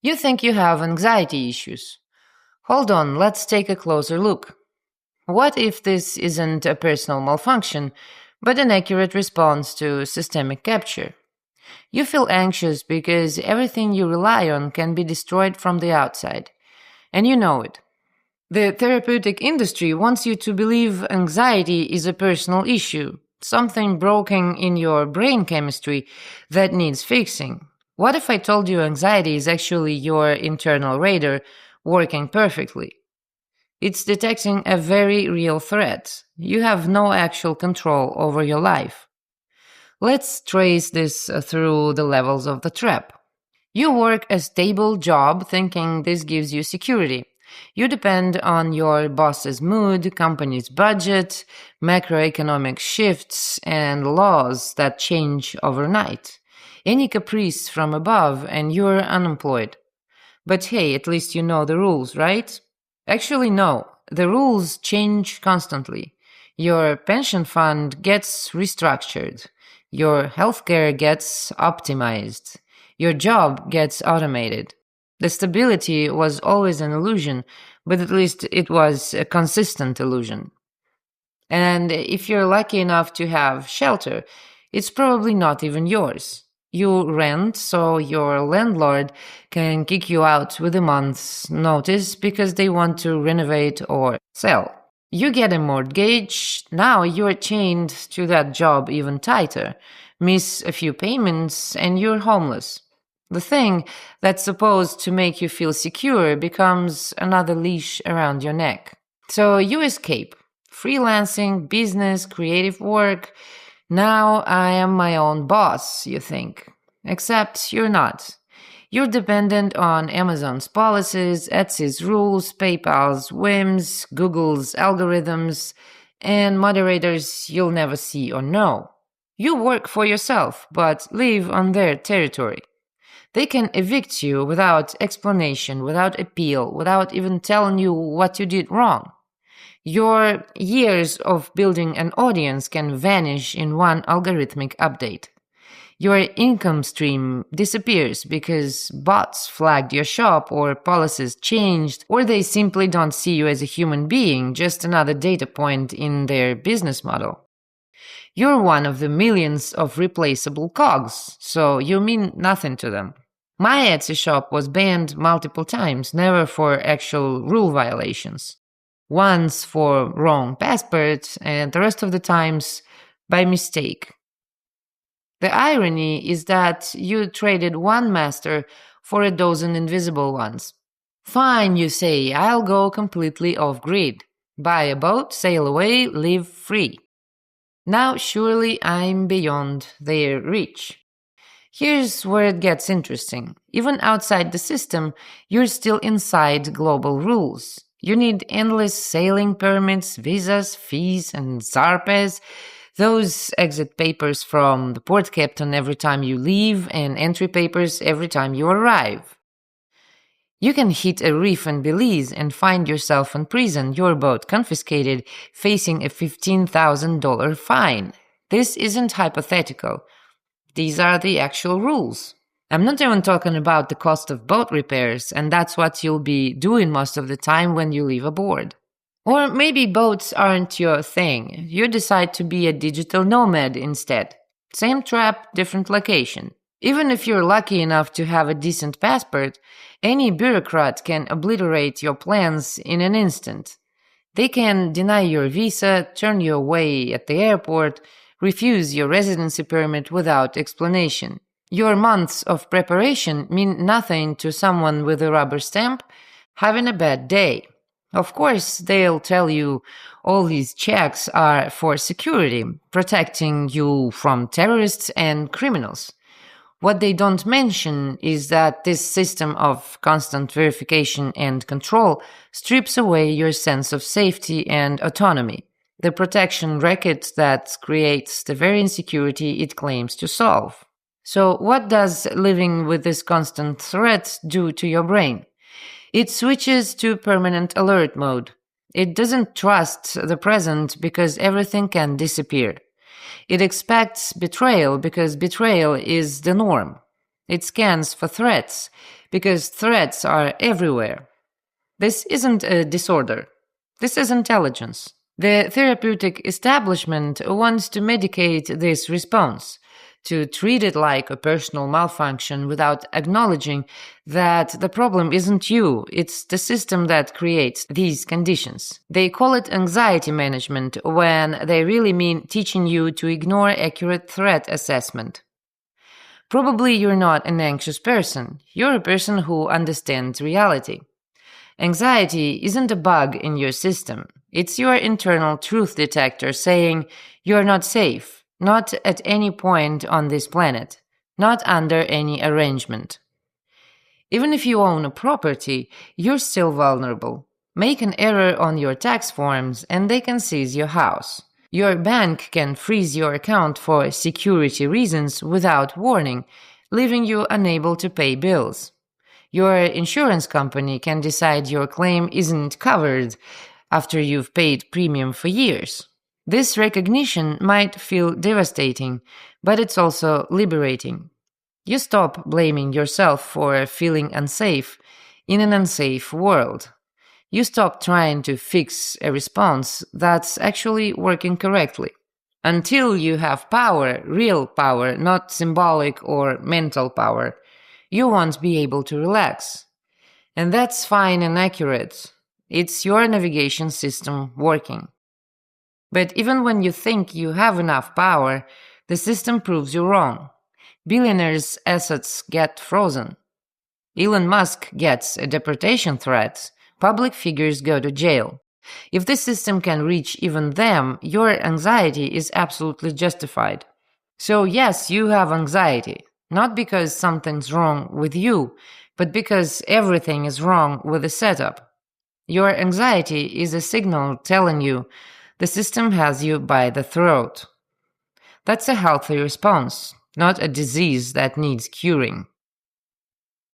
You think you have anxiety issues. Hold on, let's take a closer look. What if this isn't a personal malfunction, but an accurate response to systemic capture? You feel anxious because everything you rely on can be destroyed from the outside, and you know it. The therapeutic industry wants you to believe anxiety is a personal issue, something broken in your brain chemistry that needs fixing. What if I told you anxiety is actually your internal radar working perfectly? It's detecting a very real threat. You have no actual control over your life. Let's trace this through the levels of the trap. You work a stable job thinking this gives you security. You depend on your boss's mood, company's budget, macroeconomic shifts, and laws that change overnight. Any caprice from above, and you're unemployed. But hey, at least you know the rules, right? Actually, no. The rules change constantly. Your pension fund gets restructured. Your healthcare gets optimized. Your job gets automated. The stability was always an illusion, but at least it was a consistent illusion. And if you're lucky enough to have shelter, it's probably not even yours. You rent, so your landlord can kick you out with a month's notice because they want to renovate or sell. You get a mortgage, now you're chained to that job even tighter. Miss a few payments, and you're homeless. The thing that's supposed to make you feel secure becomes another leash around your neck. So you escape. Freelancing, business, creative work. Now I am my own boss, you think. Except you're not. You're dependent on Amazon's policies, Etsy's rules, PayPal's whims, Google's algorithms, and moderators you'll never see or know. You work for yourself, but live on their territory. They can evict you without explanation, without appeal, without even telling you what you did wrong. Your years of building an audience can vanish in one algorithmic update. Your income stream disappears because bots flagged your shop or policies changed, or they simply don't see you as a human being, just another data point in their business model. You're one of the millions of replaceable cogs, so you mean nothing to them. My Etsy shop was banned multiple times, never for actual rule violations. Once for wrong passport, and the rest of the times by mistake. The irony is that you traded one master for a dozen invisible ones. Fine, you say, I'll go completely off-grid. Buy a boat, sail away, live free. Now surely I'm beyond their reach. Here's where it gets interesting. Even outside the system, you're still inside global rules. You need endless sailing permits, visas, fees, and zarpes, those exit papers from the port captain every time you leave, and entry papers every time you arrive. You can hit a reef in Belize and find yourself in prison, your boat confiscated, facing a $15,000 fine. This isn't hypothetical. These are the actual rules. I'm not even talking about the cost of boat repairs, and that's what you'll be doing most of the time when you leave aboard. Or maybe boats aren't your thing. You decide to be a digital nomad instead. Same trap, different location. Even if you're lucky enough to have a decent passport, any bureaucrat can obliterate your plans in an instant. They can deny your visa, turn you away at the airport, refuse your residency permit without explanation. Your months of preparation mean nothing to someone with a rubber stamp having a bad day. Of course, they'll tell you all these checks are for security, protecting you from terrorists and criminals. What they don't mention is that this system of constant verification and control strips away your sense of safety and autonomy, the protection racket that creates the very insecurity it claims to solve. So what does living with this constant threat do to your brain? It switches to permanent alert mode. It doesn't trust the present because everything can disappear. It expects betrayal because betrayal is the norm. It scans for threats because threats are everywhere. This isn't a disorder. This is intelligence. The therapeutic establishment wants to medicate this response, to treat it like a personal malfunction without acknowledging that the problem isn't you, it's the system that creates these conditions. They call it anxiety management when they really mean teaching you to ignore accurate threat assessment. Probably you're not an anxious person, you're a person who understands reality. Anxiety isn't a bug in your system. It's your internal truth detector saying you're not safe, not at any point on this planet, not under any arrangement. Even if you own a property, you're still vulnerable. Make an error on your tax forms and they can seize your house. Your bank can freeze your account for security reasons without warning, leaving you unable to pay bills. Your insurance company can decide your claim isn't covered after you've paid premium for years. This recognition might feel devastating, but it's also liberating. You stop blaming yourself for feeling unsafe in an unsafe world. You stop trying to fix a response that's actually working correctly. Until you have power, real power, not symbolic or mental power, you won't be able to relax. And that's fine and accurate. It's your navigation system working. But even when you think you have enough power, the system proves you wrong. Billionaires' assets get frozen. Elon Musk gets a deportation threat. Public figures go to jail. If the system can reach even them, your anxiety is absolutely justified. So yes, you have anxiety. Not because something's wrong with you, but because everything is wrong with the setup. Your anxiety is a signal telling you the system has you by the throat. That's a healthy response, not a disease that needs curing.